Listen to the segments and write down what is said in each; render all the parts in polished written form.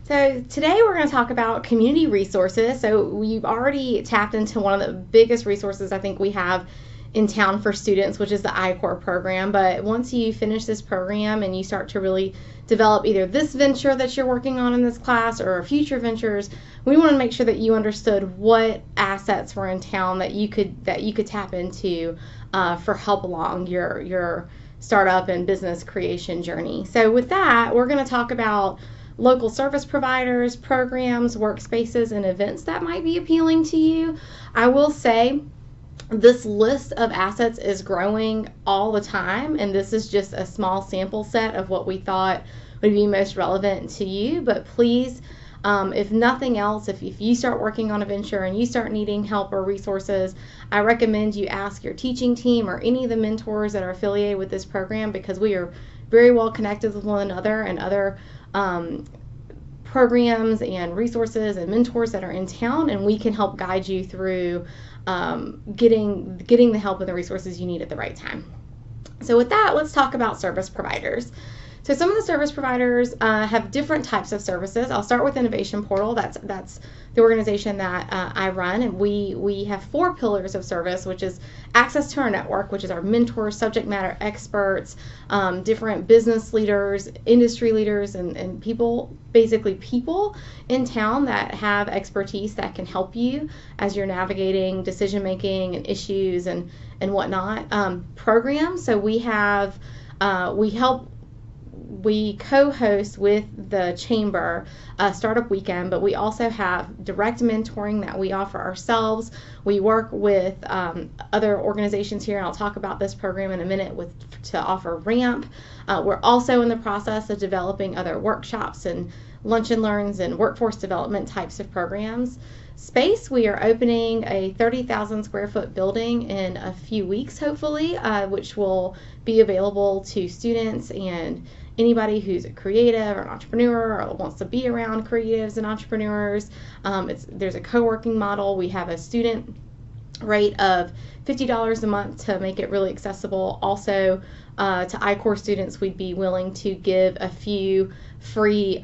So today we're going to talk about community resources. So we've already tapped into one of the biggest resources I think we have in town for students, which is the I-Corps program. But once you finish this program and you start to really develop either this venture that you're working on in this class or future ventures, we want to make sure that you understood what assets were in town that you could tap into for help along your startup and business creation journey. So with that, we're going to talk about local service providers, programs, workspaces, and events that might be appealing to you. I will say this list of assets is growing all the time, and this is just a small sample set of what we thought would be most relevant to you. But please, if nothing else, if you start working on a venture and you start needing help or resources, I recommend you ask your teaching team or any of the mentors that are affiliated with this program, because we are very well connected with one another and other programs and resources and mentors that are in town, and we can help guide you through getting the help and the resources you need at the right time. So with that, let's talk about service providers. So some of the service providers have different types of services. I'll start with Innovation Portal. That's the organization that I run, and we have 4 pillars of service, which is access to our network, which is our mentors, subject matter experts, different business leaders, industry leaders, and people in town that have expertise that can help you as you're navigating decision making and issues and whatnot. Programs. So we co-host with the Chamber Startup Weekend, but we also have direct mentoring that we offer ourselves. We work with other organizations here, and I'll talk about this program in a minute to offer RAMP. We're also in the process of developing other workshops and lunch and learns and workforce development types of programs. Space, we are opening a 30,000 square foot building in a few weeks, hopefully, which will be available to students and anybody who's a creative or an entrepreneur or wants to be around creatives and entrepreneurs. There's a co-working model. We have a student rate of $50 a month to make it really accessible. Also, to I-Corps students, we'd be willing to give a few free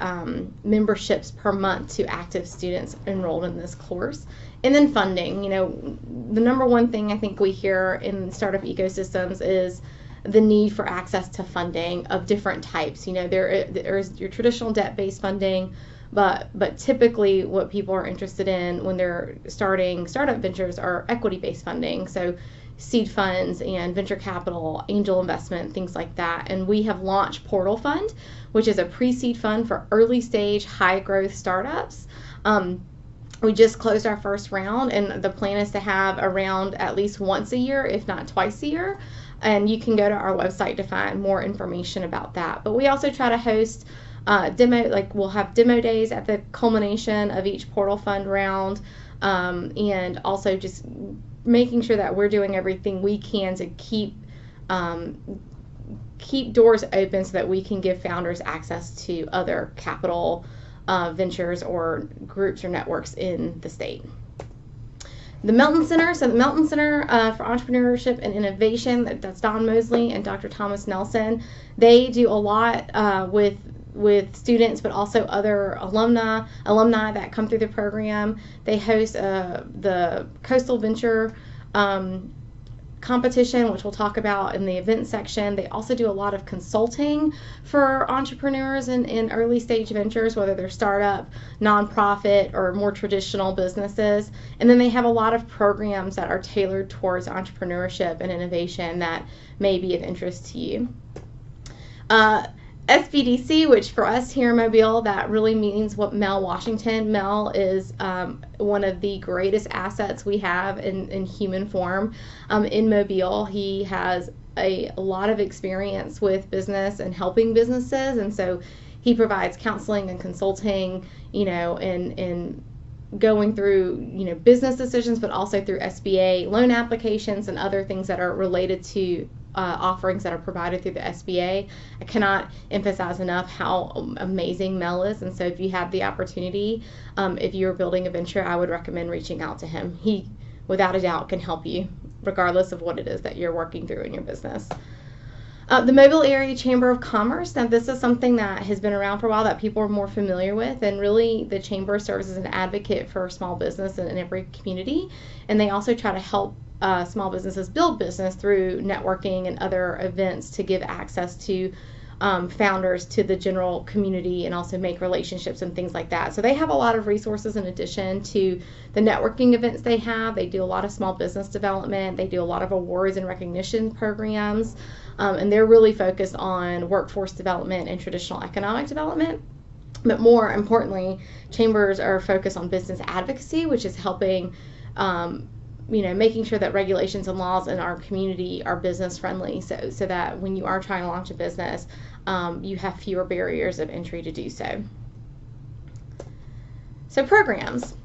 memberships per month to active students enrolled in this course. And then funding. The number one thing I think we hear in startup ecosystems is the need for access to funding of different types. There's your traditional debt-based funding, but typically what people are interested in when they're starting startup ventures are equity-based funding. So seed funds and venture capital, angel investment, things like that. And we have launched Portal Fund, which is a pre-seed fund for early stage, high growth startups. We just closed our first round, and the plan is to have a round at least once a year, if not twice a year. And you can go to our website to find more information about that. But we also try to host we'll have demo days at the culmination of each Portal Fund round, and also just making sure that we're doing everything we can to keep doors open so that we can give founders access to other capital ventures or groups or networks in the state. The Melton Center, so the Melton Center for Entrepreneurship and Innovation, that's Don Mosley and Dr. Thomas Nelson. They do a lot with students, but also other alumni that come through the program. They host the Coastal Venture competition, which we'll talk about in the event section. They also do a lot of consulting for entrepreneurs in early stage ventures, whether they're startup, nonprofit, or more traditional businesses. And then they have a lot of programs that are tailored towards entrepreneurship and innovation that may be of interest to you. SBDC, which for us here in Mobile, that really means what Mel Washington. Mel is one of the greatest assets we have in human form in Mobile. He has a lot of experience with business and helping businesses, and so he provides counseling and consulting, and going through business decisions, but also through SBA loan applications and other things that are related to offerings that are provided through the SBA. I cannot emphasize enough how amazing Mel is, and so if you have the opportunity, if you're building a venture, I would recommend reaching out to him. He, without a doubt, can help you regardless of what it is that you're working through in your business. The Mobile Area Chamber of Commerce. Now, this is something that has been around for a while that people are more familiar with, and really the Chamber serves as an advocate for small business in every community, and they also try to help small businesses build business through networking and other events to give access to founders to the general community and also make relationships and things like that. So they have a lot of resources in addition to the networking events they have. They do a lot of small business development. They do a lot of awards and recognition programs. And they're really focused on workforce development and traditional economic development. But more importantly, chambers are focused on business advocacy, which is helping making sure that regulations and laws in our community are business friendly, so that when you are trying to launch a business, you have fewer barriers of entry to do so. So programs.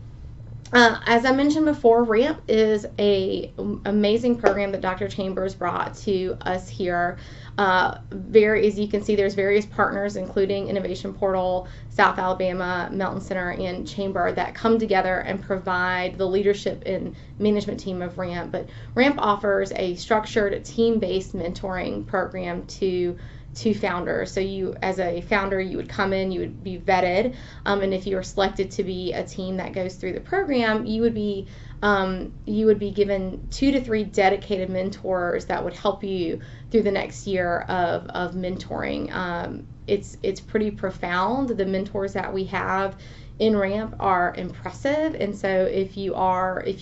As I mentioned before, RAMP is an amazing program that Dr. Chambers brought to us here. As you can see, there's various partners, including Innovation Portal, South Alabama, Melton Center, and Chamber that come together and provide the leadership and management team of RAMP. But RAMP offers a structured, team-based mentoring program to founders. So you, as a founder, you would come in, you would be vetted, and if you are selected to be a team that goes through the program, you would be given 2 to 3 dedicated mentors that would help you through the next year of mentoring. It's pretty profound. The mentors that we have in RAMP are impressive, and so if you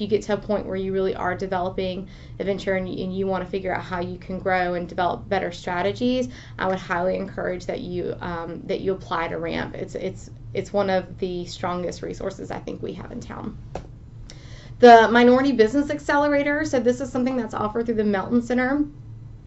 get to a point where you really are developing a venture and you want to figure out how you can grow and develop better strategies, I would highly encourage that you apply to RAMP. It's one of the strongest resources I think we have in town. The Minority Business Accelerator. So this is something that's offered through the Melton Center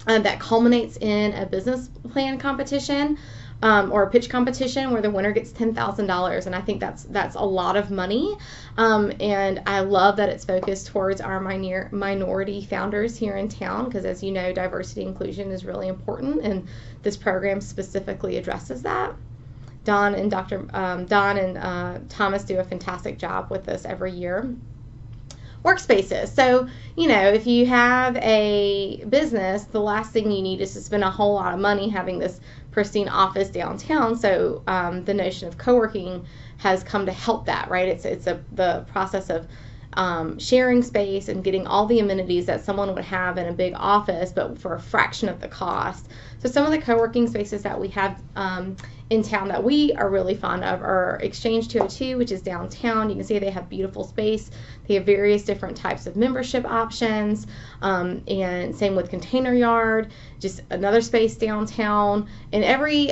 that culminates in a business plan competition. Or a pitch competition where the winner gets $10,000, and I think that's a lot of money, and I love that it's focused towards our minority founders here in town, because as you know, diversity inclusion is really important, and this program specifically addresses that. Don and Thomas do a fantastic job with this every year. Workspaces. So, if you have a business, the last thing you need is to spend a whole lot of money having this pristine office downtown. So the notion of co-working has come to help that, right? It's the process of sharing space and getting all the amenities that someone would have in a big office, but for a fraction of the cost. So some of the co-working spaces that we have in town that we are really fond of are Exchange 202, which is downtown. You can see they have beautiful space. They have various different types of membership options, and same with Container Yard, just another space downtown. And every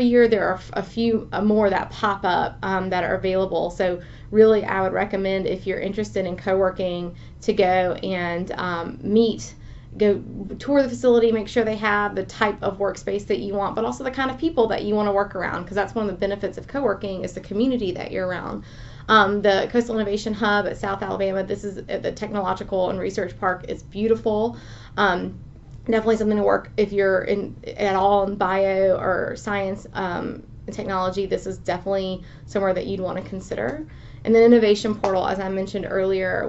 year there are a few more that pop up that are available. So really, I would recommend, if you're interested in co-working, to go and go tour the facility, make sure they have the type of workspace that you want, but also the kind of people that you want to work around, because that's one of the benefits of co-working is the community that you're around. The Coastal Innovation Hub at South Alabama, this is at the Technological and Research Park. It's beautiful. Definitely something to work if you're at all in bio or science and technology. This is definitely somewhere that you'd want to consider. And then Innovation Portal, as I mentioned earlier,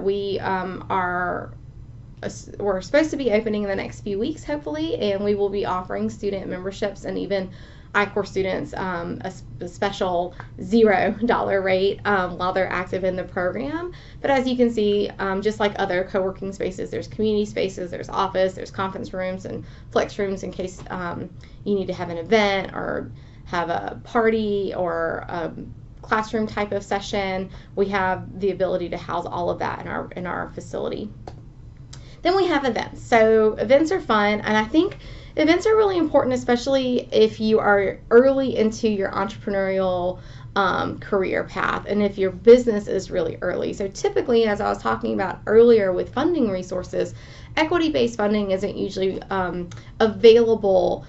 we're supposed to be opening in the next few weeks, hopefully, and we will be offering student memberships and even I-Corps students a special $0 rate while they're active in the program. But as you can see, just like other co-working spaces, there's community spaces, there's office, there's conference rooms and flex rooms in case you need to have an event or have a party or a classroom type of session. We have the ability to house all of that in our facility. Then we have events. So events are fun, and I think events are really important, especially if you are early into your entrepreneurial career path and if your business is really early. So typically, as I was talking about earlier with funding resources, equity-based funding isn't usually available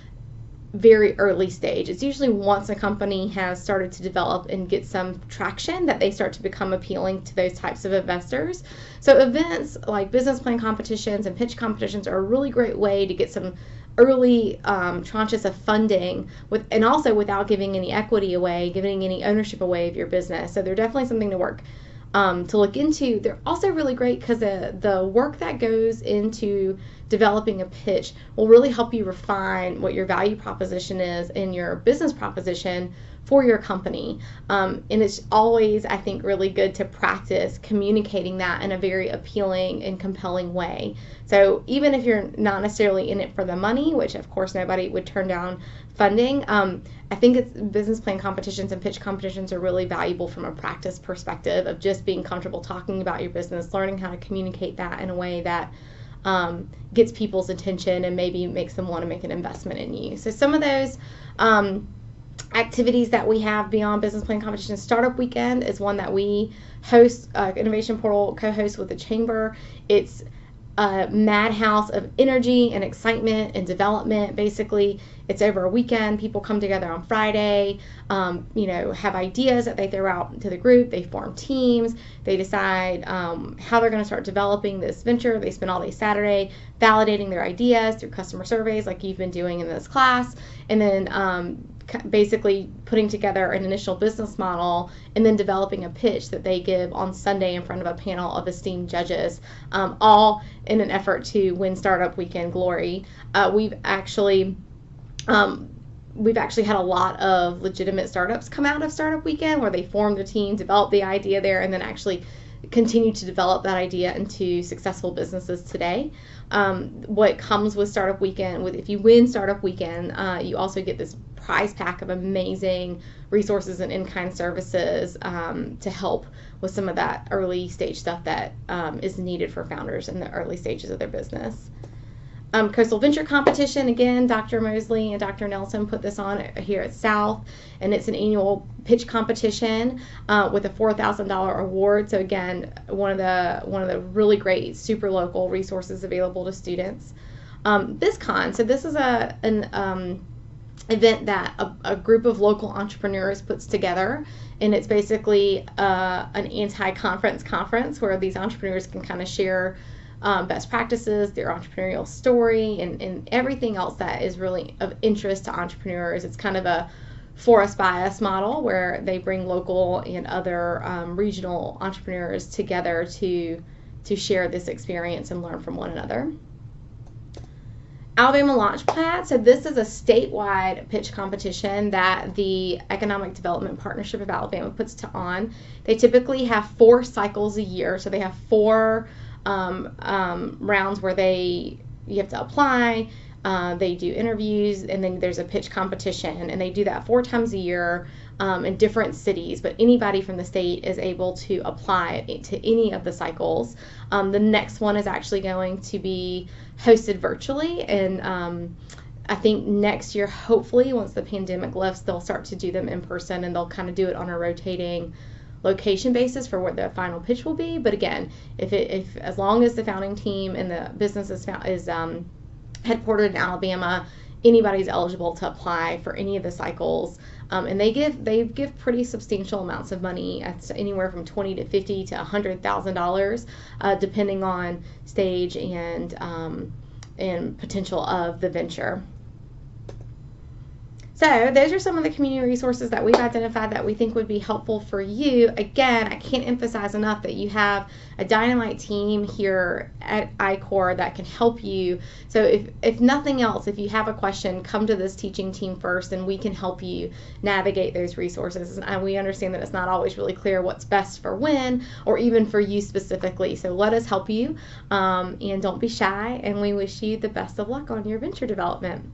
very early stage. It's usually once a company has started to develop and get some traction that they start to become appealing to those types of investors. So events like business plan competitions and pitch competitions are a really great way to get some early tranches of funding and also without giving any equity away, giving any ownership away of your business. So they're definitely something to look into. They're also really great because the work that goes into developing a pitch will really help you refine what your value proposition is and your business proposition for your company. And it's always, I think, really good to practice communicating that in a very appealing and compelling way. So even if you're not necessarily in it for the money, which of course nobody would turn down funding, I think it's business plan competitions and pitch competitions are really valuable from a practice perspective of just being comfortable talking about your business, learning how to communicate that in a way that gets people's attention and maybe makes them want to make an investment in you. So some of those activities that we have beyond business plan competition, Startup Weekend is one that we host, Innovation Portal co-host with the Chamber. It's a madhouse of energy and excitement and development. Basically, it's over a weekend. People come together on Friday, have ideas that they throw out to the group. They form teams. They decide how they're going to start developing this venture. They spend all day Saturday validating their ideas through customer surveys like you've been doing in this class, and then basically putting together an initial business model and then developing a pitch that they give on Sunday in front of a panel of esteemed judges, all in an effort to win Startup Weekend glory. We've actually had a lot of legitimate startups come out of Startup Weekend where they formed a team, developed the idea there, and then actually continue to develop that idea into successful businesses today. What comes with Startup Weekend, if you win Startup Weekend, you also get this prize pack of amazing resources and in-kind services to help with some of that early stage stuff that is needed for founders in the early stages of their business. Coastal Venture Competition, again, Dr. Mosley and Dr. Nelson put this on here at South, and it's an annual pitch competition with a $4,000 award. So again, one of the really great super local resources available to students. BizCon, so this is an event that a group of local entrepreneurs puts together, and it's basically an anti-conference conference where these entrepreneurs can kind of share best practices, their entrepreneurial story, and everything else that is really of interest to entrepreneurs. It's kind of a for us by us model where they bring local and other regional entrepreneurs together to share this experience and learn from one another. Alabama Launchpad, so this is a statewide pitch competition that the Economic Development Partnership of Alabama puts on. They typically have 4 cycles a year, so they have 4 rounds where you have to apply, they do interviews, and then there's a pitch competition, and they do that 4 times a year in different cities, but anybody from the state is able to apply to any of the cycles. The next one is actually going to be hosted virtually, and I think next year, hopefully, once the pandemic lifts, they'll start to do them in person, and they'll kind of do it on a rotating location basis for what the final pitch will be. But again, if as long as the founding team and the business is headquartered in Alabama, anybody's eligible to apply for any of the cycles. And they give pretty substantial amounts of money, anywhere from $20,000 to $50,000 to $100,000, depending on stage and potential of the venture. So those are some of the community resources that we've identified that we think would be helpful for you. Again, I can't emphasize enough that you have a dynamite team here at I-Corps that can help you. So if nothing else, if you have a question, come to this teaching team first, and we can help you navigate those resources. And we understand that it's not always really clear what's best for when, or even for you specifically. So let us help you, and don't be shy, and we wish you the best of luck on your venture development.